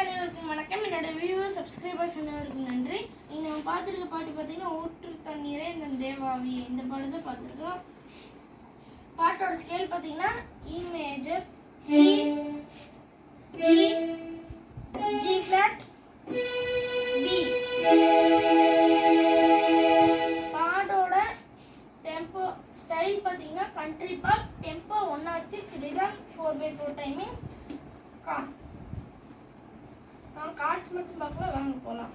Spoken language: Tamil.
அனைவருக்கும் வணக்கம். என்னோட வியூவர்ஸ் சப்ஸ்கிரைபர்ஸ் அனைவருக்கும் நன்றி. இன்னைக்கு நம்ம பார்த்துருக்க பாட்டு பார்த்தீங்கன்னா ஊற்று தண்ணீரே இந்த தேவாவி இந்த பாட்டு தான் பார்த்துருக்கோம். பாட்டோட ஸ்கேல் பார்த்தீங்கன்னா E major, E, E, G flat, B. பாட்டோட டெம்போ ஸ்டைல் பார்த்தீங்கன்னா country pop, tempo 106, rhythm 4/4 timing. Chords மட்டும் பார்க்கலாம், வாங்க போகலாம்.